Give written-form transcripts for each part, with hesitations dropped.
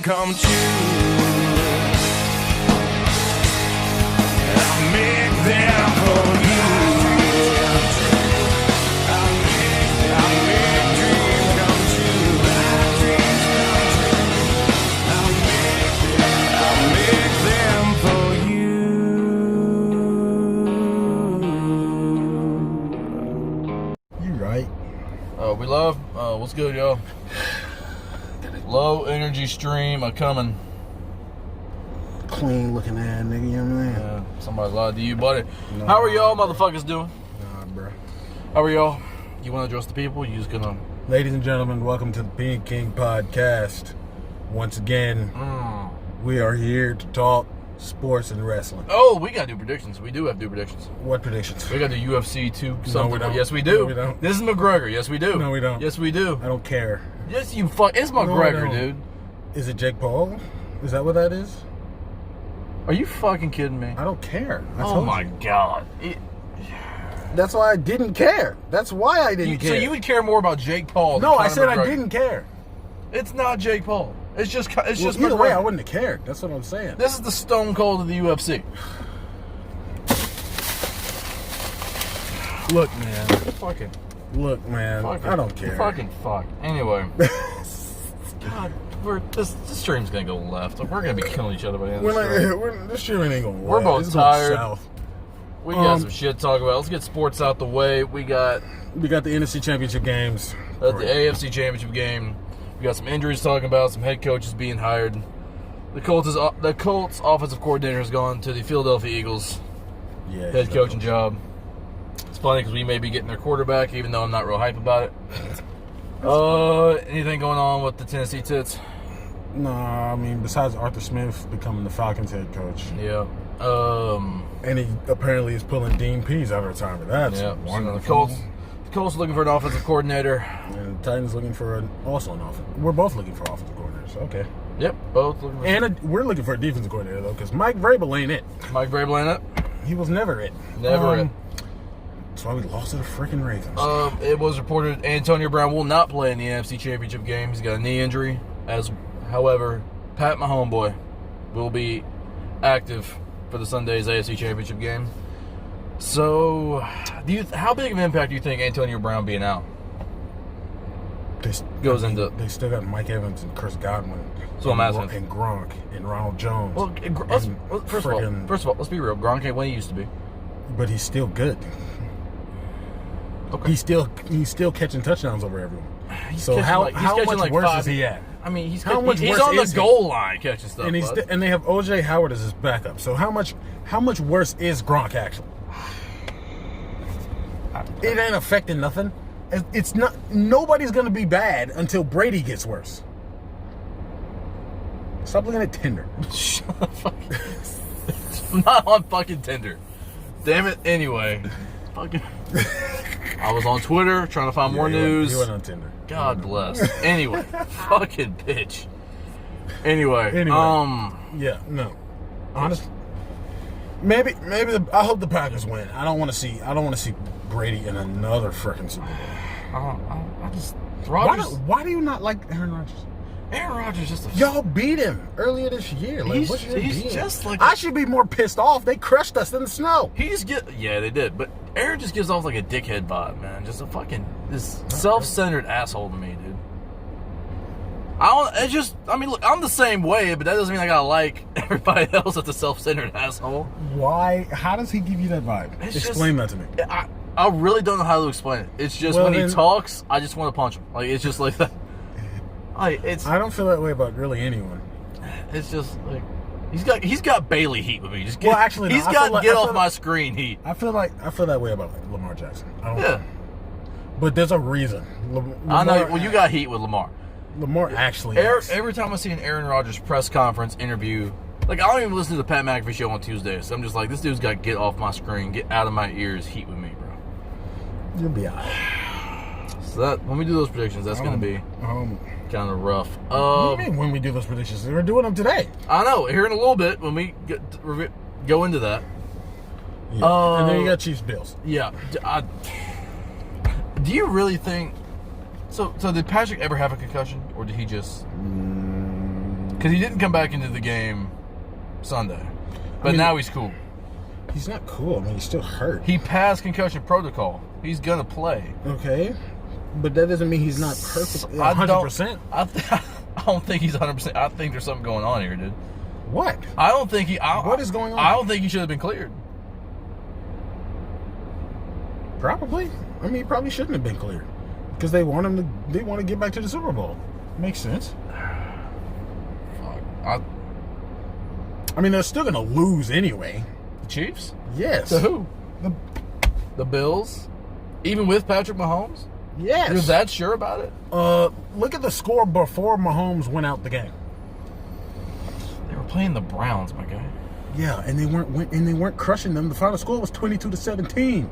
come true. I'll make them for you. I'll make dreams come true. My dreams come true. I'll make them for you. You right. We love, what's good, y'all? Low energy stream a coming. Clean looking ass nigga, you know what I mean? Yeah, somebody lied to you, buddy. No. How are y'all motherfuckers doing? Nah, bro. How are y'all? You want to address the people? You just gonna... Ladies and gentlemen, welcome to the Peay King podcast. Once again, we are here to talk sports and wrestling. Oh, we gotta do predictions. We do have to do predictions. What predictions? We gotta do UFC 2 something. No, we don't. Yes, we do. No, we don't. This is McGregor. Yes, we do. No, we don't. Yes, we do. I don't care. Yes, you fuck. It's No, I McGregor, don't. dude. Is it Jake Paul? Is that what that is? Are you fucking kidding me? I don't care. Oh my god. That's why I didn't care. That's why I didn't care. So you would care more about Jake Paul than No, I Conor said McGregor. I didn't care. It's not Jake Paul. It's just Well, just either way, McGregor. I wouldn't have cared. That's what I'm saying. This is the Stone Cold of the UFC. Look, man. Fucking, I don't care. Fucking fuck. Anyway, God, this stream's gonna go left. We're gonna be killing each other by the end of the stream. This stream ain't gonna work. We're both It's going tired. south. We got some shit to talk about. Let's get sports out the way. We got the NFC Championship games. the AFC Championship game. We got some injuries talking about. Some head coaches being hired. The Colts offensive coordinator has gone to the Philadelphia Eagles Yeah, head coaching job. It's funny because we may be getting their quarterback, even though I'm not real hype about it. Anything going on with the Tennessee Tits? Nah, I mean, besides Arthur Smith becoming the Falcons head coach. Yeah. And he apparently is pulling Dean Pease out of retirement. That's Yeah. wonderful. The Colts are looking for an offensive coordinator. And the Titans looking for also an offense. We're both looking for offensive coordinators. Okay. Yep, both looking for. And we're looking for a defensive coordinator, though, because Mike Vrabel ain't it. Mike Vrabel ain't it? He was never it. Never it. That's why we lost to the freaking Ravens. It was reported Antonio Brown will not play in the NFC Championship game. He's got a knee injury. However, Pat, my homeboy, will be active for the Sunday's AFC Championship game. So, how big of an impact do you think Antonio Brown being out goes into? They still got Mike Evans and Chris Godwin. So I'm asking. And Gronk and Ronald Jones. Well, first of all, let's be real. Gronk ain't what he used to be. But he's still good. Okay. He's still catching touchdowns over everyone. So how much worse is he at? I mean, he's How much he's worse on the is he? goal line catching stuff. And they have OJ Howard as his backup. So how much worse is Gronk actually? It ain't affecting nothing. It's not. Nobody's gonna be bad until Brady gets worse. Stop looking at Tinder. Shut the fuck. I'm not on fucking Tinder. Damn it. Anyway, fucking. I was on Twitter trying to find more news. You went on Tinder. God bless. Anyway, fucking bitch. Anyway. Yeah. No. Honestly, maybe. I hope the Packers win. I don't want to see Brady in another freaking Super Bowl. Why do you not like Aaron Rodgers? Aaron Rodgers just y'all beat him earlier this year. Like, he's what's your deal? just like I should be more pissed off. They crushed us in the snow. Yeah, they did. But Aaron just gives off like a dickhead vibe, man. Just a fucking this self-centered asshole to me, dude. Look, I'm the same way, but that doesn't mean I gotta like everybody else that's a self-centered asshole. Why? How does he give you that vibe? Explain that to me. I really don't know how to explain it. It's just when he talks, I just want to punch him. Like, it's just like that. I don't feel that way about really anyone. It's just like he's got Bailey heat with me. He's got get off my screen heat. I feel that way about Lamar Jackson. But there's a reason. I know. Well, you got heat with Lamar. Lamar actually. Every time I see an Aaron Rodgers press conference interview, like I don't even listen to the Pat McAfee show on Tuesdays. So I'm just like, this dude's got get off my screen, get out of my ears, heat with me, bro. You'll be alright. So that when we do those predictions, that's gonna be kind of rough. What do you mean when we do those predictions? We're doing them today. I know. Here in a little bit when we go into that. Yeah. And then you got Chiefs Bills. Yeah. Do you really think? So did Patrick ever have a concussion, or did he just? Because he didn't come back into the game Sunday. But mean, now he's cool. He's not cool. I mean, he's still hurt. He passed concussion protocol. He's going to play. Okay. But that doesn't mean he's not perfect. 100%. I don't think he's 100%. I think there's something going on here, dude. What? I don't think he... What is going on? I don't think he should have been cleared. Probably. I mean, he probably shouldn't have been cleared. Because they want him to... They want to get back to the Super Bowl. Makes sense. Fuck. I mean, they're still going to lose anyway. The Chiefs? Yes. To who? The Bills? Even with Patrick Mahomes? Yes. You're that sure about it? Look at the score before Mahomes went out the game. They were playing the Browns, my guy. Yeah, and they weren't crushing them. The final score was 22-17.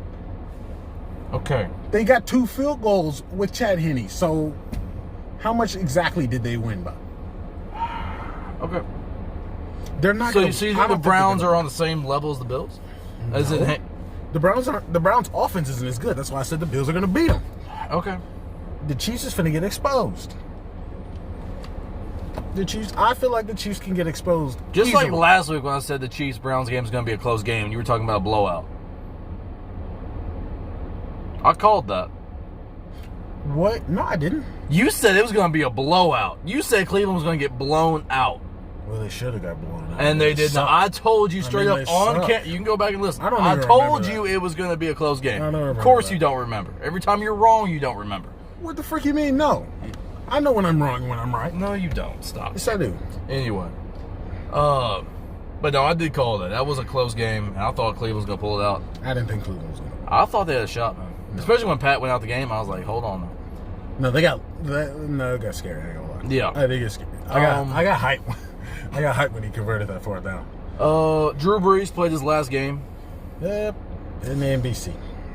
Okay. They got 2 field goals with Chad Henne. So, how much exactly did they win by? Okay. They're not. So you see that the Browns are on the same level as the Bills? No. As in, the Browns' offense isn't as good. That's why I said the Bills are going to beat them. okay. The Chiefs is finna get exposed. The Chiefs. I feel like the Chiefs can get exposed. Just easily. like last week when I said the Chiefs-Browns game is going to be a close game, you were talking about a blowout. I called that. What? No, I didn't. You said it was going to be a blowout. You said Cleveland was going to get blown out. Well, they should have got blown out. And they did not. I told you straight up on suck. camera. You can go back and listen. I don't I even told remember you that. it was going to be a close game. I don't remember Of course that. you don't remember. Every time you're wrong, you don't remember. What the frick you mean? No. I know when I'm wrong and when I'm right. No, you don't. Stop. Yes, I do. Anyway. But no, I did call that. That was a close game, and I thought Cleveland was going to pull it out. I didn't think Cleveland was going to. I thought they had a shot, man. No. Especially when Pat went out the game, I was like, hold on. No, they got scared. I ain't gonna lie. Yeah. I did get scared. I got hype. I got hype when he converted that 4th down. Drew Brees played his last game. Yep. In the NBC.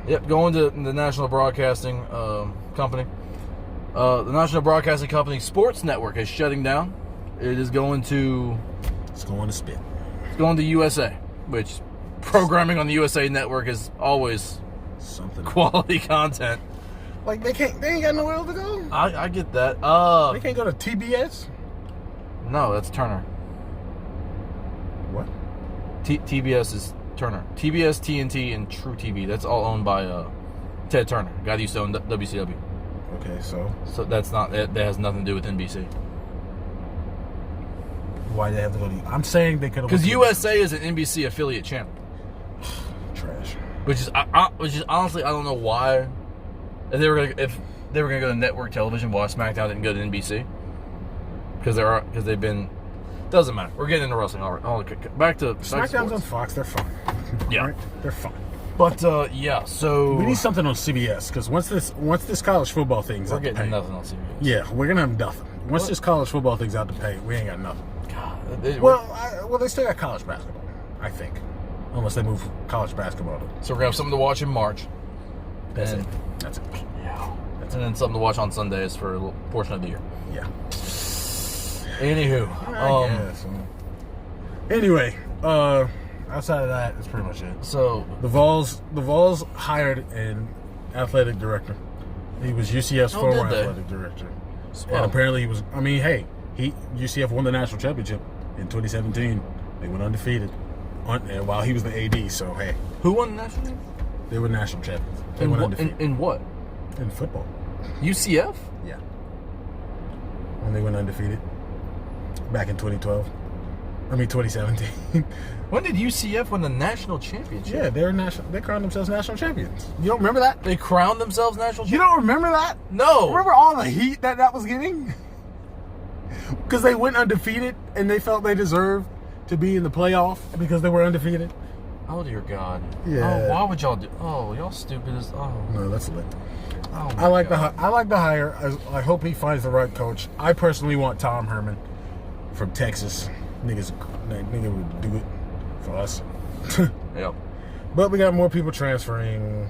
Yep, going to the National Broadcasting Company. The National Broadcasting Company Sports Network is shutting down. It is going to... It's going to spit. It's going to USA, which programming on the USA Network is always Something. quality content. Like, they ain't got nowhere else to go. I get that. They can't go to TBS? No, that's Turner. What? TBS is Turner. TBS, TNT, and True TV. That's all owned by Ted Turner. Guy that used to own WCW. Okay, so So that's not that has nothing to do with NBC. why they have to go to... I'm saying they could have... Because USA is an NBC affiliate channel. Trash. Which is honestly, I don't know why. If they were gonna go to network television, why SmackDown didn't go to NBC? Because they've been. Doesn't matter. We're getting into wrestling. All right. Back to SmackDown's on Fox. They're fine. Yeah. Right? They're fine. But yeah, so We need something on CBS because once this college football thing's we're out to getting pay, nothing on CBS. yeah, we're gonna have nothing. Once this college football thing's out to pay, we ain't got nothing. God, Well, they still got college basketball, I think, unless they move college basketball to. so we're gonna have something to watch in March. That's And- it. That's it. Yeah. And then something to watch on Sundays for a little portion of the year. Yeah. Anywho, I guess. Anyway, outside of that, that's pretty much it. so The Vols hired an athletic director. He was UCF's Oh, former did they? athletic director. Well, And apparently he was, I mean, hey, UCF won the national championship in 2017. They went undefeated and while he was the AD, so hey, who won the national? they were national champions. They In went what? undefeated. In what? In football. UCF? Yeah. When they went undefeated back in 2017. When did UCF win the national championship? Yeah, they crowned themselves national champions. You don't remember that? They crowned themselves national You champions? don't remember that? No. Remember all the heat that was getting? Because they went undefeated and they felt they deserved to be in the playoff because they were undefeated. Oh dear God. Yeah. Oh, why would y'all do? Oh, y'all stupid as. Oh. No, that's lit. Oh I like God. the hire. I hope he finds the right coach. I personally want Tom Herman from Texas. Nigga would do it for us. Yep. But we got more people transferring.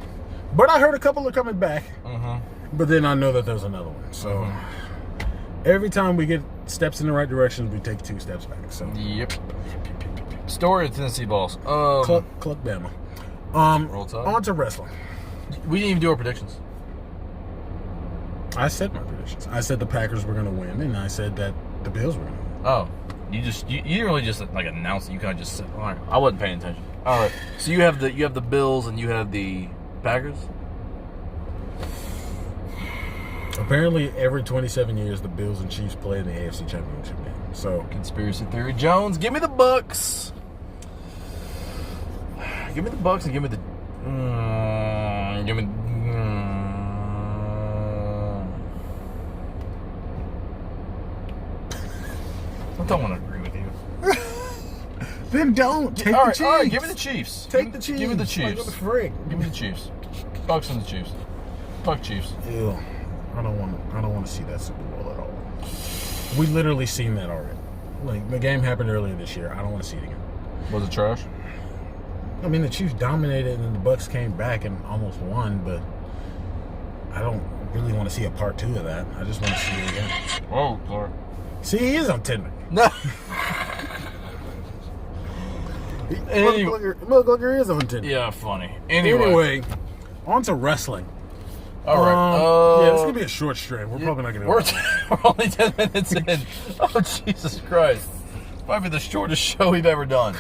But I heard a couple are coming back. Mm-hmm. But then I know that there's another one. So every time we get steps in the right direction, we take 2 steps back. So Yep. Story of Tennessee balls. Cluck Bama. Roll Tide. On to wrestling. We didn't even do our predictions. I said my predictions. I said the Packers were going to win, and I said that the Bills were going to win. Oh. You didn't really just like announce it. You kind of just said, all right. I wasn't paying attention. All right. So you have the Bills and you have the Packers. Apparently, every 27 years, the Bills and Chiefs play in the AFC Championship game. So, Conspiracy theory. Jones, give me the Bucks. Give me the Bucks and give me the. Give me. I don't want to agree with you. then don't take All the right, Chiefs. all right, give me the Chiefs. Take the Chiefs. Give me the Like, Chiefs. what the frick? Give me the Chiefs. Bucks and the Chiefs. Fuck Chiefs. Ew. I don't want to see that Super Bowl at all. We literally seen that already. Like, the game happened earlier this year. I don't want to see it again. Was it trash? I mean, the Chiefs dominated and the Bucks came back and almost won, but I don't really want to see a part 2 of that. I just want to see it again. Oh, sorry. See, he is on Tinder. No. Anyway. Motherfucker is on Tinder. Yeah, funny. Anyway, on to wrestling. all right. Yeah, this is going to be a short stream. We're probably not going to We're only 10 minutes in. Oh, Jesus Christ. Might be the shortest show we've ever done.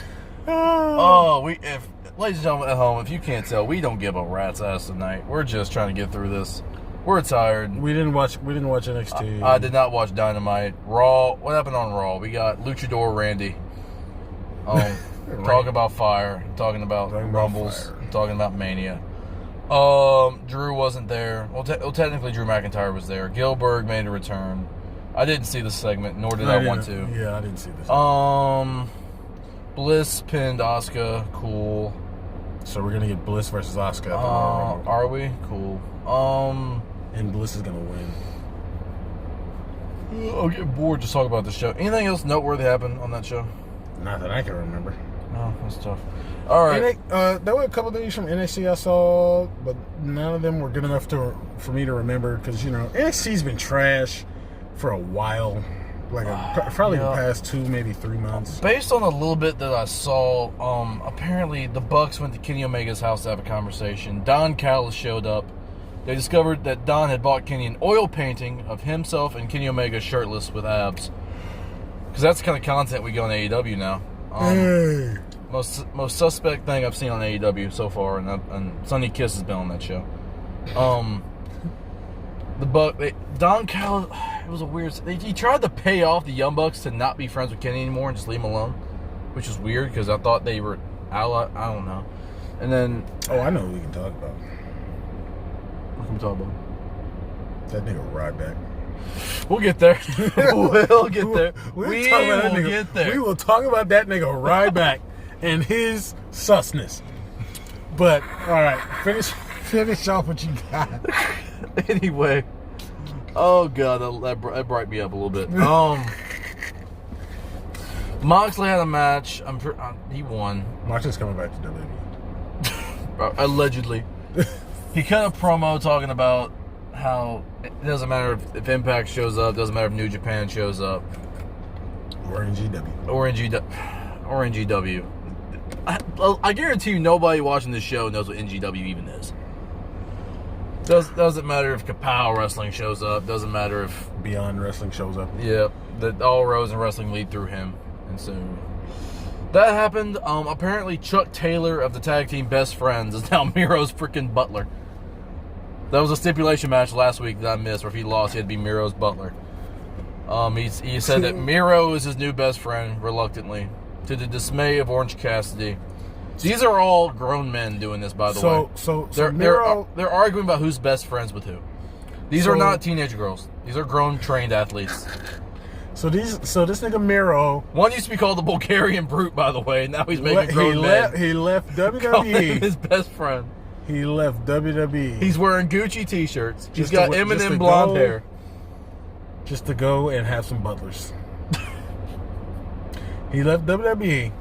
Ladies and gentlemen at home, if you can't tell, we don't give a rat's ass tonight. We're just trying to get through this. We're tired. We didn't watch NXT. I did not watch Dynamite. Raw. What happened on Raw? We got Luchador Randy. Talking about fire. Talking about Rumbles. Talking about Mania. Drew wasn't there. Well, technically Drew McIntyre was there. Gilbert made a return. I didn't see the segment, nor did I want to. Yeah, I didn't see this. Bliss pinned Asuka. Cool. So we're gonna get Bliss versus Asuka. Are we? Cool. And Bliss is gonna win. I'll get bored just talking about the show. Anything else noteworthy happened on that show? Not that I can remember. No, that's tough. All right. There were a couple things from NXT I saw, but none of them were good enough for me to remember because, you know, NXT's been trash for a while. Like, probably the past 2, maybe 3 months. Based on a little bit that I saw, apparently the Bucks went to Kenny Omega's house to have a conversation. Don Callis showed up. They discovered that Don had bought Kenny an oil painting of himself and Kenny Omega shirtless with abs. Because that's the kind of content we get on AEW now. Most suspect thing I've seen on AEW so far, and Sonny Kiss has been on that show. Don Callis, it was a weird. He tried to pay off the Young Bucks to not be friends with Kenny anymore and just leave him alone, which is weird because I thought they were ally. I don't know. And then, I know who we can talk about. What can we talk about? That nigga Ryback. We'll get there. We'll get there. We will get there. We will talk about that nigga Ryback and his susness. But all right, finish off what you got. Anyway, oh god, that brightened me up a little bit. Moxley had a match. He won. Moxley's coming back to WWE. Allegedly. He cut a promo talking about how it doesn't matter if Impact shows up, doesn't matter if New Japan shows up, or in GW, or in GW. I guarantee you, nobody watching this show knows what NGW even is. Doesn't matter if Kapow Wrestling shows up. Doesn't matter if Beyond Wrestling shows up. Yeah, that all roads in wrestling lead through him, and so that happened. Apparently, Chuck Taylor of the tag team Best Friends is now Miro's freaking butler. That was a stipulation match last week that I missed, where if he lost, he had to be Miro's butler. He said that Miro is his new best friend, reluctantly, to the dismay of Orange Cassidy. These are all grown men doing this, by the way. So they're arguing about who's best friends with who. These are not teenage girls. These are grown, trained athletes. So this nigga Miro. One used to be called the Bulgarian Brute, by the way. Now he's making grown men. He left WWE. His best friend. He left WWE. He's wearing Gucci t-shirts. He's got Eminem blonde hair. Just to go and have some butlers. He left WWE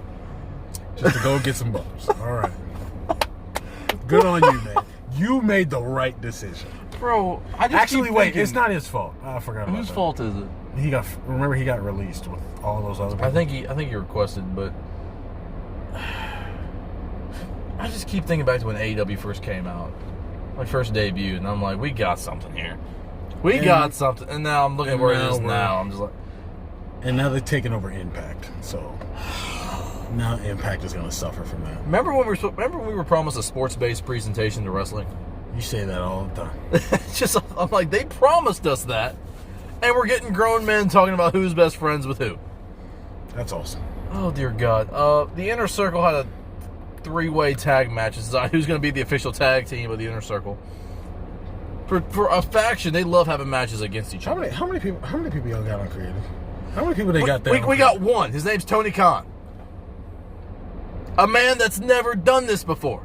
just to go get some butlers. All right. Good on you, man. You made the right decision. Bro, it's not his fault. I forgot about that. Whose fault is it? He got released with all those other people. I think he requested, but I just keep thinking back to when AEW first came out, like first debuted, and I'm like, we got something here. We got something, and now I'm looking where it is now. I'm just like, And now they're taking over Impact. So now Impact is going to suffer from that. Remember when we were promised a sports-based presentation to wrestling? You say that all the time. It's just, I'm like, they promised us that, and we're getting grown men talking about who's best friends with who. That's awesome. Oh, dear God. The Inner Circle had a 3-way tag match. It's who's going to be the official tag team of the Inner Circle. For a faction, they love having matches against each other. How many people y'all got on creative? How many people they got there? We got one. His name's Tony Khan. A man that's never done this before.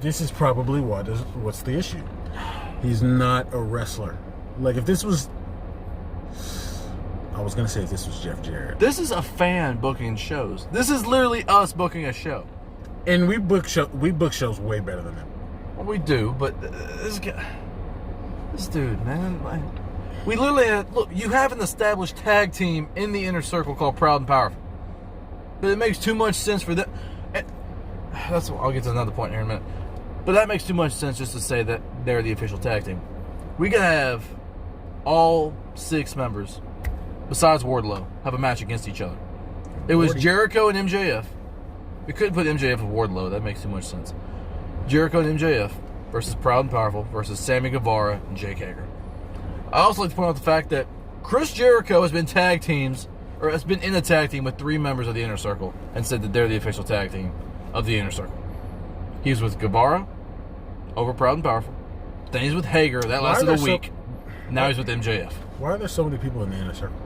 This is probably what's the issue. He's not a wrestler. Like, if this was... I was going to say if this was Jeff Jarrett. This is a fan booking shows. This is literally us booking a show. And we book shows way better than them. Well, we do, but this dude, man, like, we literally look. You have an established tag team in the Inner Circle called Proud and Powerful, but it makes too much sense for them. I'll get to another point here in a minute. But that makes too much sense just to say that they're the official tag team. We could have all 6 members, besides Wardlow, have a match against each other. It was Jericho and MJF. We couldn't put MJF and Wardlow. That makes too much sense. Jericho and MJF versus Proud and Powerful versus Sammy Guevara and Jake Hager. I also like to point out the fact that Chris Jericho has been in a tag team with 3 members of the Inner Circle and said that they're the official tag team of the Inner Circle. He was with Guevara over Proud and Powerful. Then he's with Hager. That lasted a week. Now he's with MJF. Why are there so many people in the Inner Circle?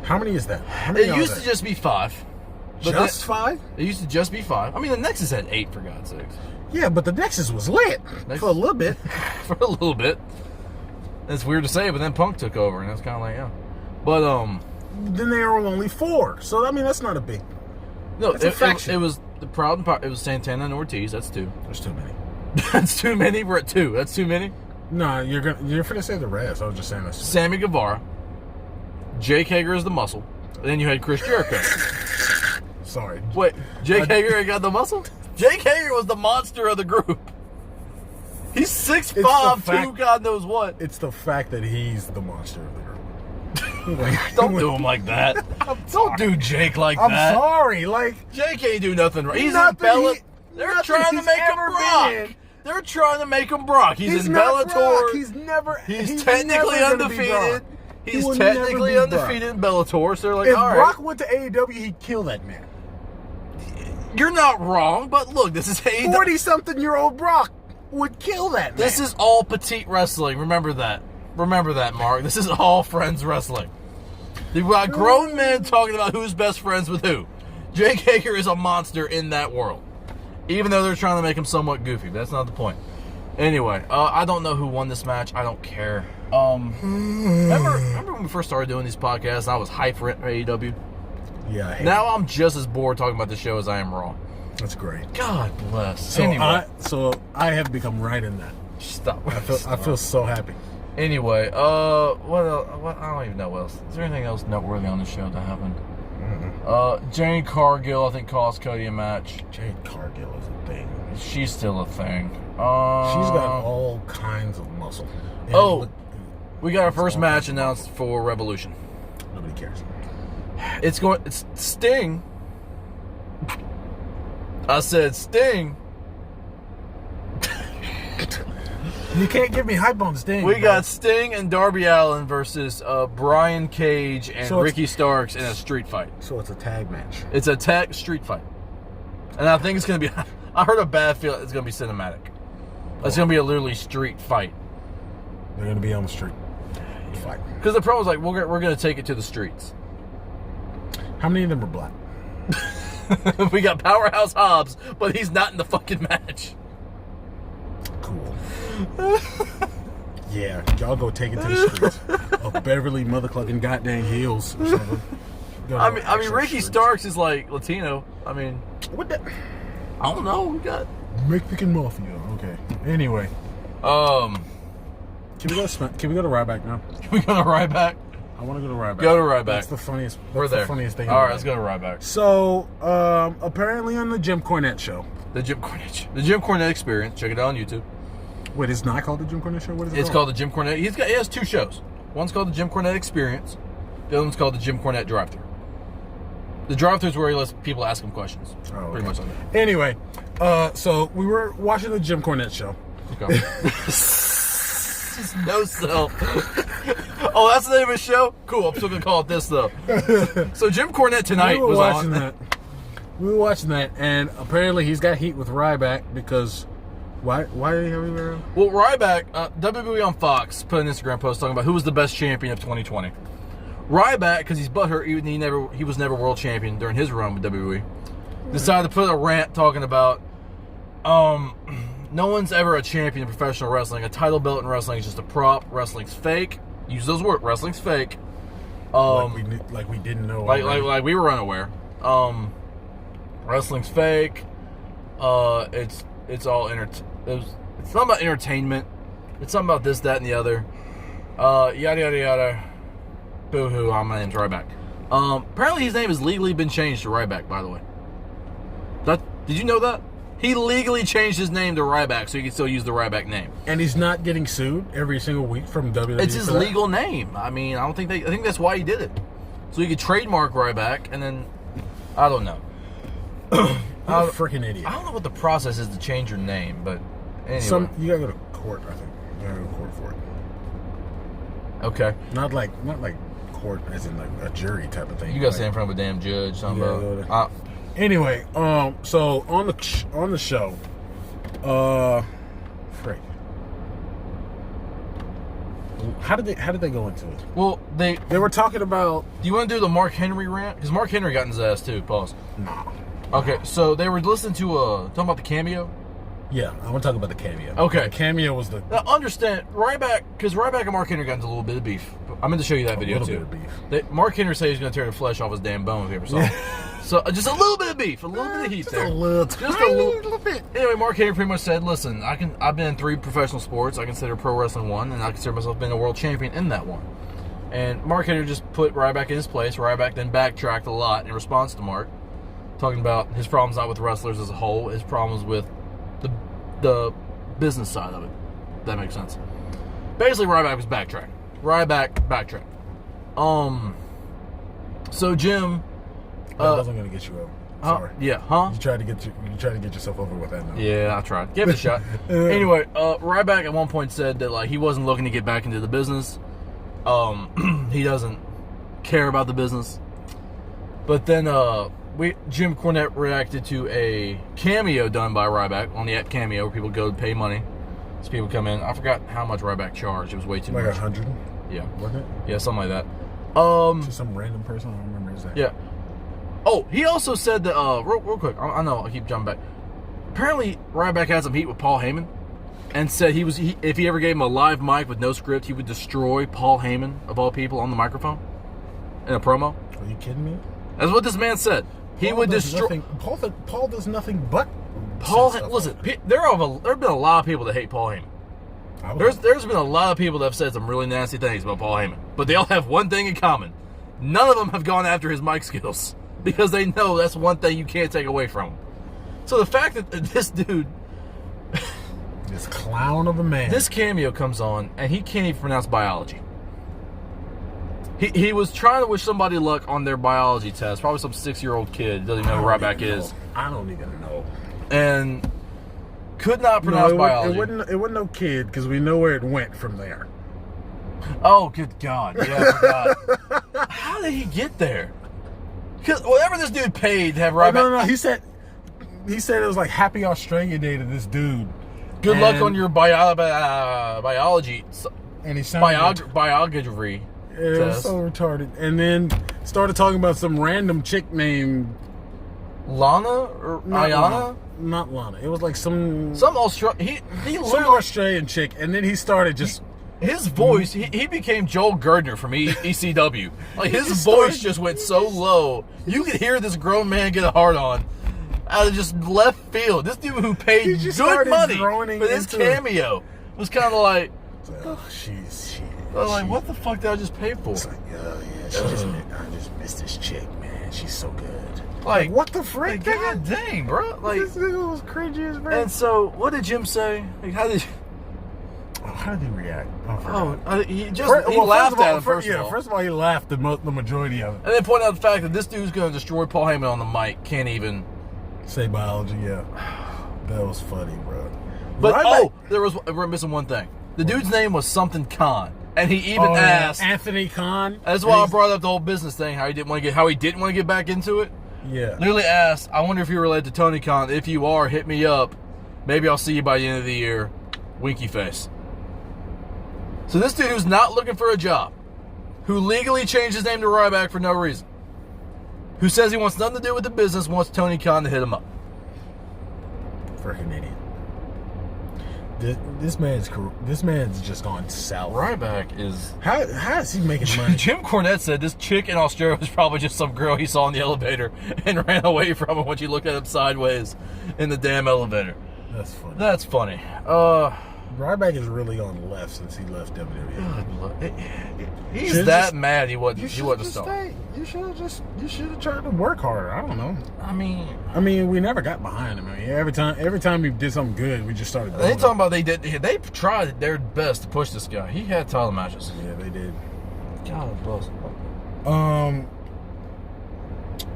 How many is that? How many it used to just be 5. Just 5? It used to just be 5. I mean, the Nexus had 8, for God's sakes. Yeah, but the Nexus was lit for a little bit. For a little bit. It's weird to say, but then Punk took over, and that's kind of like, yeah. But, then there were only 4. So, I mean, that's not a big... No, it's a faction. It was the Proud and Powerful. It was Santana and Ortiz. That's 2. There's too many. That's too many? We're at 2. That's too many? No, you're gonna say the rest. I was just saying this. Sammy Guevara. Jake Hager is the muscle. And then you had Chris Jericho. Sorry. Wait, Jake Hager ain't got the muscle? Jake Hager was the monster of the group. He's 6'5", 2 God knows what. It's the fact that he's the monster of the group. Don't do him like that. Don't do Jake like that. I'm sorry. Like, Jake ain't do nothing right. He's in Bellator. They're trying to make him Brock. They're trying to make him Brock. He's in Bellator. He's technically undefeated. He's technically undefeated in Bellator. So they're like, if all right. Brock went to AEW, he'd kill that man. You're not wrong, but look, this is AEW. 40-something-year-old Brock would kill that man. This is all petite wrestling. Remember that. Remember that, Mark. This is all friends wrestling. You've got grown men talking about who's best friends with who. Jake Hager is a monster in that world. Even though they're trying to make him somewhat goofy. But that's not the point. Anyway, I don't know who won this match. I don't care. Remember when we first started doing these podcasts and I was hyped for AEW? Yeah. Now I'm just as bored talking about the show as I am Raw. That's great. God bless. So anyway. I have become right in that. Stop. I feel so happy. Anyway, what else? I don't even know what else. Is there anything else noteworthy on the show that happened? Jane Cargill, I think, cost Cody a match. Jane Cargill is a thing. She's still a thing. She's got all kinds of muscle. And we got our first match announced for Revolution. Nobody cares. It's Sting. I said Sting. You can't give me hype on Sting. We got Sting and Darby Allin versus Brian Cage and Ricky Starks in a street fight. So it's a tag match. It's a tag street fight. And I think it's going to be... I heard a bad feel it's going to be cinematic. It's going to be a literally street fight. They're going to be on the street. Fight. Because the promo was like, we're going to take it to the streets. How many of them are black? We got Powerhouse Hobbs, but he's not in the fucking match. Cool. Yeah, y'all go take it to the streets of Beverly motherfucking goddamn Hills or something. I mean, Ricky Starks is like Latino. I mean, what the? I don't know. We got Mexican Mafia. Okay. Anyway, can we go to Ryback now? Can we go to Ryback? I want to go to Ryback. Go to Ryback. That's the funniest. We're there. The funniest thing. All right, let's go to Ryback. So, apparently on the Jim Cornette show. The Jim Cornette Experience. Check it out on YouTube. Wait, it's not called the Jim Cornette show? What is it It's called the Jim Cornette. He has 2 shows. One's called the Jim Cornette Experience, The other one's called the Jim Cornette drive-thru. The drive-thru is where he lets people ask him questions. Oh, okay. Pretty much like that. Anyway, so we were watching the Jim Cornette show. Okay. Just no sell. Oh, that's the name of his show? Cool, I'm still going to call it this, though. So Jim Cornette tonight was on. We were watching that, and apparently he's got heat with Ryback because... Why did he have him around? Well, Ryback, WWE on Fox put an Instagram post talking about who was the best champion of 2020. Ryback, because he's butthurt, he was never world champion during his run with WWE, decided to put a rant talking about no one's ever a champion in professional wrestling. A title belt in wrestling is just a prop. Wrestling's fake. Use those words. Wrestling's fake. Like we didn't know. Like we were unaware. Wrestling's fake. It's all it's not about entertainment. It's something about this, that, and the other. Yada yada yada. Boo hoo. My name's Ryback. Apparently his name has legally been changed to Ryback. By the way, did you know that? He legally changed his name to Ryback so he can still use the Ryback name. And he's not getting sued every single week from WWE. It's his legal name. I mean, I think that's why he did it. So he could trademark Ryback, and then I don't know. You're a freaking idiot. I don't know what the process is to change your name, but anyway. You gotta go to court, I think. You gotta go to court for it. Okay. Not like court as in like a jury type of thing. You gotta stand in front of a damn judge. Anyway, so on the show, frick. How did they go into it? Well, they were talking about. Do you want to do the Mark Henry rant? Because Mark Henry got in his ass too. Pause. Nah. Okay, so they were listening to talking about the cameo. Yeah, I want to talk about the cameo. Okay, the cameo was the. Now understand Ryback, because Ryback and Mark Henry got into a little bit of beef. I meant to show you that video too. Mark Henry said he's going to tear the flesh off his damn bone if he ever saw it. So just a little bit of beef, a little bit of heat there. Just a little bit. Anyway, Mark Henry pretty much said, "Listen, I've been in 3 professional sports. I consider pro wrestling one, and I consider myself being a world champion in that one." And Mark Henry just put Ryback in his place. Ryback then backtracked a lot in response to Mark, talking about his problems not with wrestlers as a whole, his problems with the business side of it. If that makes sense. Basically, Ryback was backtracking. So Jim. That wasn't gonna get you over. Sorry. Yeah. Huh? You tried to get yourself over with that. Now. Yeah, I tried. Give it a shot. Anyway, Ryback at one point said that he wasn't looking to get back into the business. He doesn't care about the business. But then Jim Cornette reacted to a cameo done by Ryback on the app Cameo, where people go to pay money. So people come in. I forgot how much Ryback charged. It was way too much. Like 100. Yeah. Wasn't it? Yeah, something like that. To some random person. I don't remember exactly. Yeah. Oh, he also said that, real quick, I know I keep jumping back. Apparently, Ryback had some heat with Paul Heyman and said if he ever gave him a live mic with no script, he would destroy Paul Heyman, of all people, on the microphone in a promo. Are you kidding me? That's what this man said. He would destroy. Paul does nothing but. Listen, there have been a lot of people that hate Paul Heyman. There's been a lot of people that have said some really nasty things about Paul Heyman, but they all have one thing in common. None of them have gone after his mic skills because they know that's one thing you can't take away from him. So the fact that this dude, this clown of a man, this cameo comes on and he can't even pronounce biology. He was trying to wish somebody luck on their biology test. Probably some 6-year-old kid doesn't even know who Ryback is. I don't even know. And could not pronounce biology. It wasn't no kid because we know where it went from there. Oh, good God. Yeah, I forgot. How did he get there? Because whatever this dude paid to have Ryback. No. He said it was like Happy Australia Day to this dude. Good luck on your biology. And he sounded biography. It was so retarded. And then started talking about some random chick named Lana or Ayana? Not Lana. It was like some Australian. Some Australian chick. And then he started just. His voice, he became Joel Gardner from ECW. Like, his voice just went so low. You could hear this grown man get a hard on out of just left field. This dude who paid good money for this cameo was kind of like, like, what the fuck did I just pay for? It's like, I just missed this chick, man. She's so good. Like, what the frick? Like, God dang, bro. Like, this nigga was cringy as man. And so, what did Jim say? Like, how did How did he react? I forgot. He laughed at him first of all. First of all, he laughed the majority of it. And then point out the fact that this dude's going to destroy Paul Heyman on the mic. Can't even say biology. Yeah, that was funny, bro. But we're missing one thing. The dude's name was something Khan, and he even asked Anthony Khan. That's why I brought up the whole business thing. How he didn't want to get back into it. Yeah. Literally asked, I wonder if you're related to Tony Khan. If you are, hit me up. Maybe I'll see you by the end of the year. Winky face. So this dude who's not looking for a job, who legally changed his name to Ryback for no reason, who says he wants nothing to do with the business, wants Tony Khan to hit him up. Freaking idiot. This man's just gone south. Ryback is... How is he making money? Jim Cornette said this chick in Australia was probably just some girl he saw in the elevator and ran away from him when she looked at him sideways in the damn elevator. That's funny. That's funny. Ryback has really gone left since he left WWE. He's that mad he wasn't starting. You should have tried to work harder. I don't know. I mean, we never got behind him. I mean, every time we did something good, we just started. They talking about they tried their best to push this guy. He had title matches. Yeah, they did. God bless.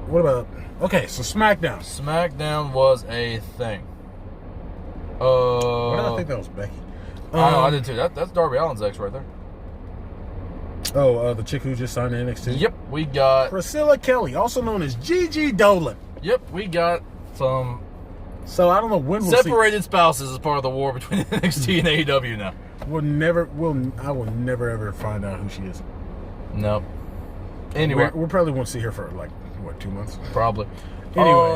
What about? Okay, so SmackDown. SmackDown was a thing. Why did I think that was Becky? I did too. That's Darby Allin's ex right there. The chick who just signed to NXT? Yep, we got... Priscilla Kelly, also known as Gigi Dolan. Yep, we got some... So, I don't know when we'll separated spouses as part of the war between NXT and AEW now. I will never, ever find out who she is. Nope. Anyway. We probably won't see her for, 2 months? Probably. Anyway.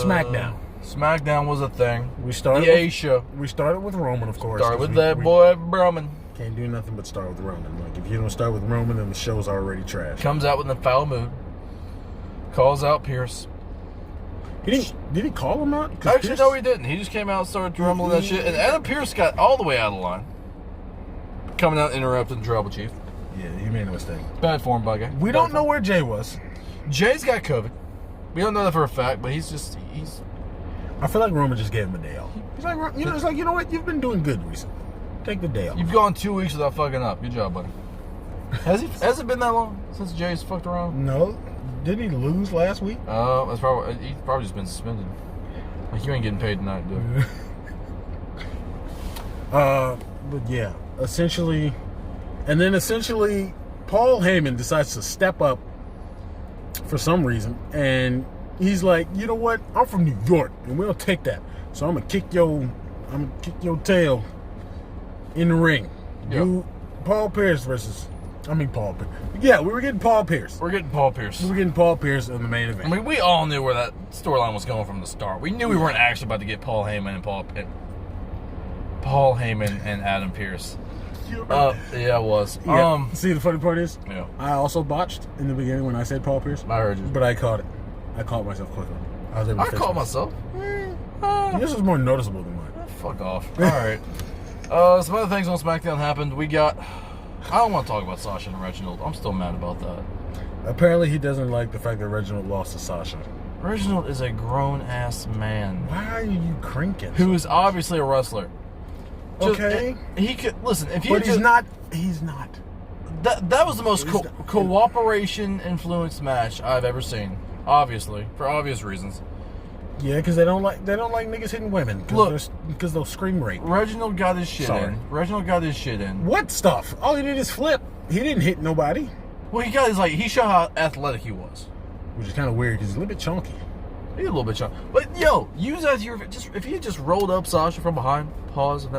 SmackDown. SmackDown was a thing. We started the A show. We started with Roman, of course. Started with that boy Roman. Can't do nothing but start with Roman. If you don't start with Roman, then the show's already trash. Comes out with a foul mood. Calls out Pierce. Did he call him out? Actually, no, he didn't. He just came out and started rumbling that shit. And Adam Pierce got all the way out of line. Coming out interrupting the Tribal Chief. Yeah, he made a mistake. Bad form, by guy. We don't know where Jay was. Jay's got COVID. We don't know that for a fact, but he's... I feel like Roman just gave him a day off. He's like, it's like, you know what? You've been doing good recently. Take the day off. You've gone 2 weeks without fucking up. Good job, buddy. Has it been that long since Jay's fucked around? No. Didn't he lose last week? He's probably just been suspended. Like, you ain't getting paid tonight, dude. But yeah, essentially, Paul Heyman decides to step up for some reason, and he's like, you know what? I'm from New York, and we don't take that. So I'm gonna kick your tail in the ring. Yep. Paul Pierce versus. Paul Pierce. Yeah, we were getting Paul Pierce. We're getting Paul Pierce. We were getting Paul Pierce in the main event. I mean, we all knew where that storyline was going from the start. We knew we weren't actually about to get Paul Heyman and Adam Pierce. Yeah, it was. Yeah. See, the funny part is, yeah, I also botched in the beginning when I said Paul Pierce. I heard you, but I caught it. I caught myself quickly. I caught myself. Yours was more noticeable than mine. Fuck off. All right. Some other things on SmackDown happened. We got. I don't want to talk about Sasha and Reginald. I'm still mad about that. Apparently, he doesn't like the fact that Reginald lost to Sasha. Reginald is a grown-ass man. Why are you cranking? Who is obviously a wrestler. Okay. He could listen. If but he's not. He's not. That was the most cooperation influenced match I've ever seen. Obviously, for obvious reasons. Yeah, because they don't like niggas hitting women. Because they'll scream rape. Reginald got his shit in. Reginald got his shit in. What stuff? All he did is flip. He didn't hit nobody. Well, he showed how athletic he was, which is kind of weird because he's a little bit chunky. He's a little bit chunky. But yo, use that as your if he just rolled up Sasha from behind, Sasha.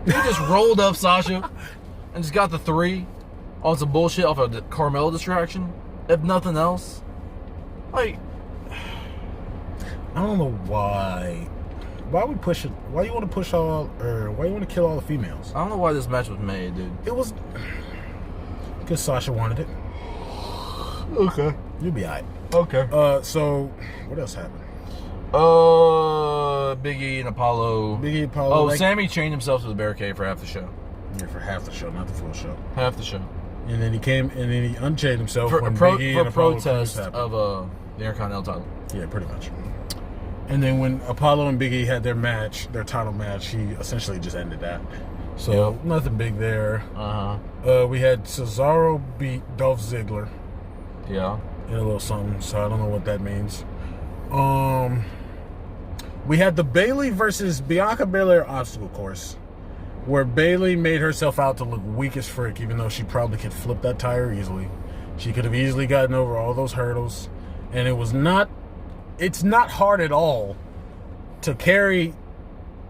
If he just rolled up Sasha and just got the 3 on some bullshit off of the Carmella distraction, if nothing else, like. I don't know why. Why we push it? Why you want to push all? Or why you want to kill all the females? I don't know why this match was made, dude. It was because Sasha wanted it. Okay, you'll be alright. Okay. So what else happened? Big E and Apollo. Oh, Sammy chained himself to the barricade for half the show. Yeah, for half the show, not the full show. Half the show. And then he unchained himself for when a Big E and protest of the Intercontinental title. Yeah, pretty much. And then when Apollo and Big E had their match, their title match, he essentially just ended that. So nothing big there. We had Cesaro beat Dolph Ziggler. Yeah. In a little something, so I don't know what that means. We had the Bayley versus Bianca Belair obstacle course, where Bayley made herself out to look weak as frick, even though she probably could flip that tire easily. She could have easily gotten over all those hurdles, and it's not hard at all to carry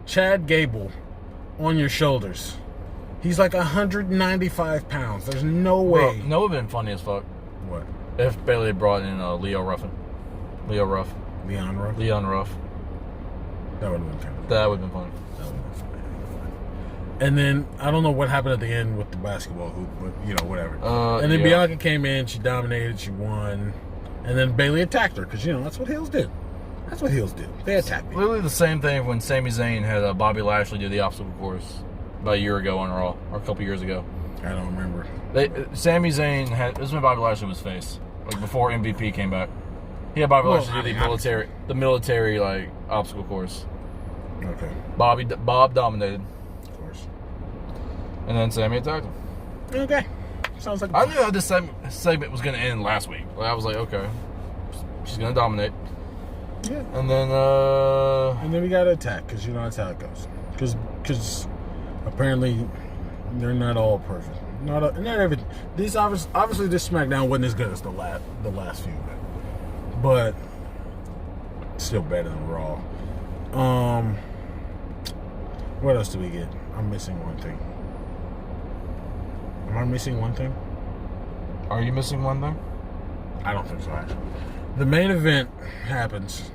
Chad Gable on your shoulders. He's like 195 pounds. There's no way. Bro, no, it would have been funny as fuck. What? If Bayley brought in Leon Ruff. Leon Ruff? Leon Ruff. That would have been kind of That would have been funny. That would have been funny. And then, I don't know what happened at the end with the basketball hoop, but, whatever. And then Bianca came in, she dominated, she won. And then Bayley attacked her, because, that's what heels do. That's what heels do. They attack me. Literally the same thing when Sami Zayn had Bobby Lashley do the obstacle course about a year ago on Raw, or a couple years ago. I don't remember. Sami Zayn had, this was when Bobby Lashley was face, like before MVP came back. He had Bobby Lashley do the military like obstacle course. Okay. Bob dominated, of course, and then Sami attacked him. Okay. Sounds like I knew how this segment was going to end last week. Like, I was like, okay, she's going to dominate. Yeah. And then we got to attack, because that's how it goes. Because apparently they're not all perfect. Not everything. Obviously this SmackDown wasn't as good as the last few, but still better than Raw. What else do we get? I'm missing one thing. Am I missing one thing? Are you missing one thing? I don't think so, actually. The main event happens.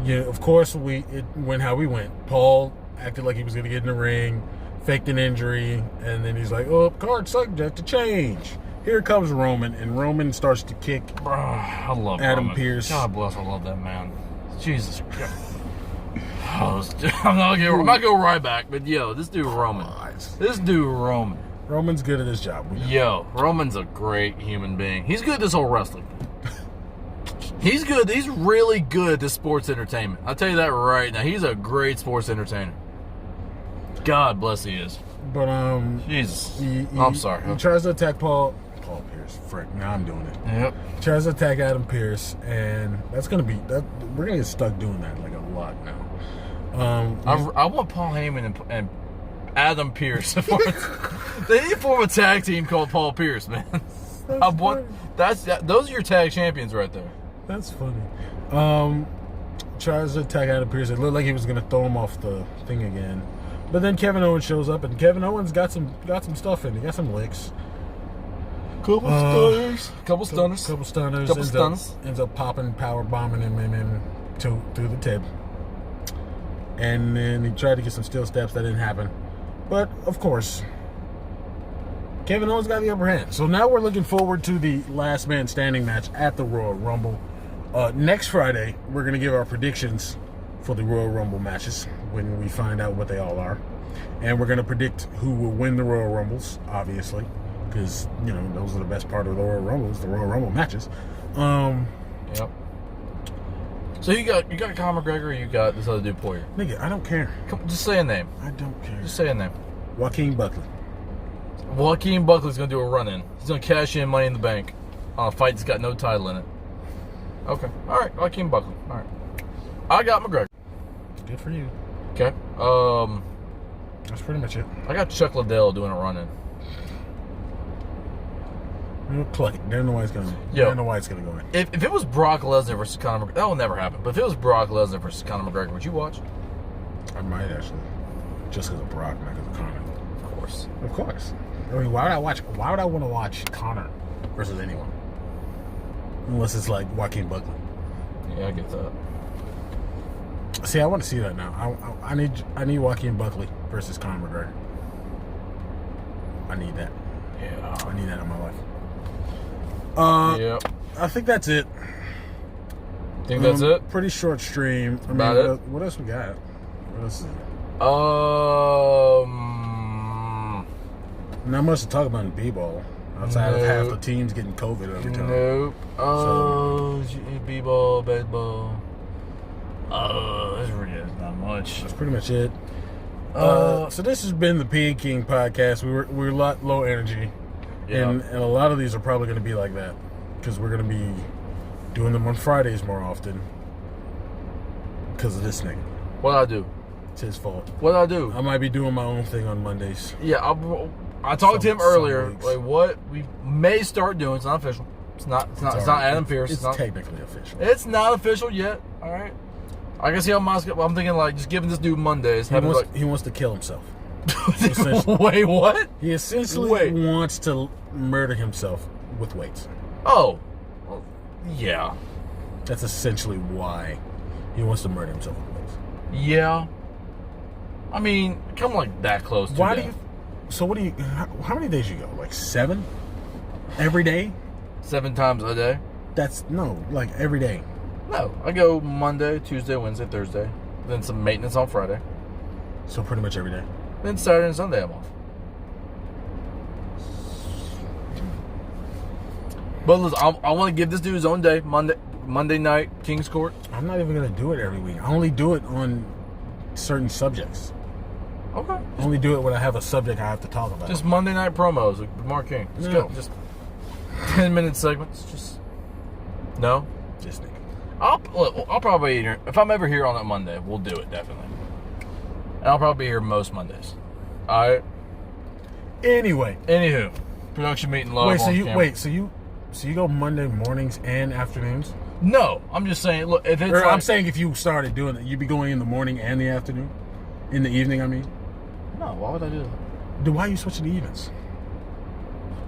Yeah, of course, it went how we went. Paul acted like he was going to get in the ring, faked an injury, and then he's like, oh, card subject to change. Here comes Roman, and Roman starts to kick I love Adam Roman. Pearce. God bless, I love that man. Jesus Christ. I'm not going to go right back, but this dude Roman. This dude Roman. Roman's good at his job. Roman's a great human being. He's good at this whole wrestling. He's good. He's really good at this sports entertainment. I'll tell you that right now. He's a great sports entertainer. God bless he is. But, Jesus. I'm sorry. He tries to attack Paul Pierce. Frick, now I'm doing it. Yep. He tries to attack Adam Pearce, and that's going to be, we're going to get stuck doing that like a lot now. I want Paul Heyman and Adam Pearce. They need to form a tag team called Paul Pierce, man. Those are your tag champions right there. That's funny. Tries to attack Adam Pearce. It looked like he was going to throw him off the thing again, but then Kevin Owens shows up, and Kevin Owens got some stuff in. He got some licks. Couple stunners. Ends up popping, power bombing him in through the tip. And then he tried to get some steel steps. That didn't happen. But, of course, Kevin Owens got the upper hand. So now we're looking forward to the last man standing match at the Royal Rumble. Next Friday, we're going to give our predictions for the Royal Rumble matches when we find out what they all are. And we're going to predict who will win the Royal Rumbles, obviously. Because, those are the best part of the Royal Rumbles, the Royal Rumble matches. Yep. So you got Conor McGregor, or you got this other dude Poirier? Nigga, I don't care. Just say a name. I don't care. Just say a name. Joaquin Buckley. Joaquin Buckley's going to do a run-in. He's going to cash in Money in the Bank on a fight that's got no title in it. Okay. All right. Joaquin Buckley. All right. I got McGregor. Good for you. Okay. That's pretty much it. I got Chuck Liddell doing a run-in. Cluck it. They don't know why it's going to go in. If it was Brock Lesnar versus Conor McGregor, that will never happen. But if it was Brock Lesnar versus Conor McGregor, would you watch? I might actually. Just because of Brock, not because of Conor. Of course. I mean, why would I want to watch Conor versus anyone? Unless it's like Joaquin Buckley. Yeah, I get that. See, I want to see that now. I need Joaquin Buckley versus Conor McGregor. I need that. Yeah. I need that in my life. Yeah. I think that's it. Think that's it? Pretty short stream. It? What else we got? What else is it? Not much to talk about in B-ball. Outside of half the teams getting COVID every time. Nope. B-ball, bad ball. This really is not much. That's pretty much it. So this has been the Peay King podcast. We're a lot low energy, Yeah. and a lot of these are probably going to be like that because we're going to be doing them on Fridays more often because of this nigga. What'd I do? It's his fault. What'd I do? I might be doing my own thing on Mondays. Yeah, I talked to him Some earlier. weeks. Like what we may start doing. It's not official. It's not Adam Pierce. It's not, technically official. It's not official yet. All right. I can see how I'm thinking like just giving this dude Mondays. He wants to kill himself. Essentially. Wait, what? He essentially wants to murder himself with weights. Oh, well, yeah, That's essentially why he wants to murder himself with weights. yeah. I mean, come like that close. Why do you? So what do you? How many days you go? Like 7? Every day? 7 times a day? That's no, like every day. No, I go Monday, Tuesday, Wednesday, Thursday. Then some maintenance on Friday. So pretty much every day. Then Saturday and Sunday I'm off. But listen, I want to give this dude his own day. Monday night, King's Court. I'm not even gonna do it every week. I only do it on certain subjects. Okay. I only do it when I have a subject I have to talk about. Just Monday night promos with Mark King. Just No. go. Just 10-minute segments. Just no. Just nigga. I'll probably be here if I'm ever here on that Monday. We'll do it definitely. And I'll probably be here most Mondays. All right. Anyway, Anywho, production meeting live. wait. on camera. So you go Monday mornings and afternoons? No, I'm just saying. Look, if it's Or like, I'm saying if you started doing it, you'd be going in the morning and the afternoon, in the evening. I mean, no, why would I do that? Dude, why are you switching to evens?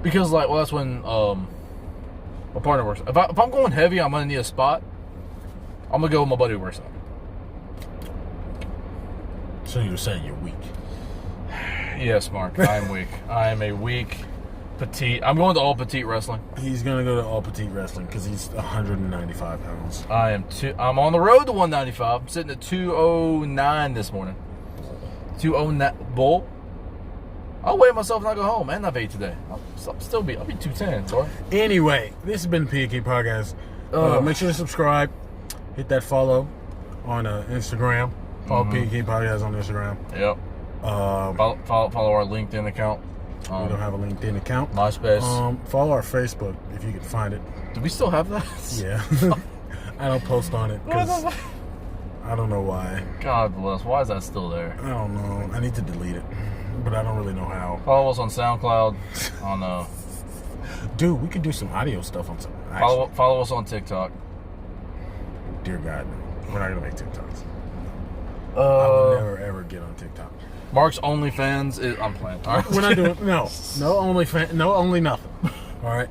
Because that's when my partner works. If I'm going heavy, I'm gonna need a spot. I'm gonna go with my buddy who works out. So you were saying you're weak. Yes, Mark, I am weak. I am a weak petite. I'm going to all petite wrestling. He's gonna go to all petite wrestling because he's 195 pounds. I'm on the road to 195. I'm sitting at 209 this morning. 209 bull. I'll weigh myself and I'll go home and I've ate today. I'll be 210, boy. Anyway, this has been Peay King Podcast. Make sure to subscribe. Hit that follow on Instagram. Follow Peay King Podcast on Instagram. Yep. Follow our LinkedIn account. We don't have a LinkedIn account. MySpace. Follow our Facebook if you can find it. Do we still have that? Yeah. I don't post on it because I don't know why. God bless. Why is that still there? I don't know. I need to delete it, but I don't really know how. Follow us on SoundCloud. On Dude, we could do some audio stuff on some. follow us on TikTok. Dear God, no. We're not gonna make TikToks. I will never ever get on TikTok. Mark's OnlyFans is. I'm playing. All right. We're not doing no only nothing. All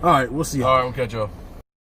right, we'll see you. All right, we'll catch you up.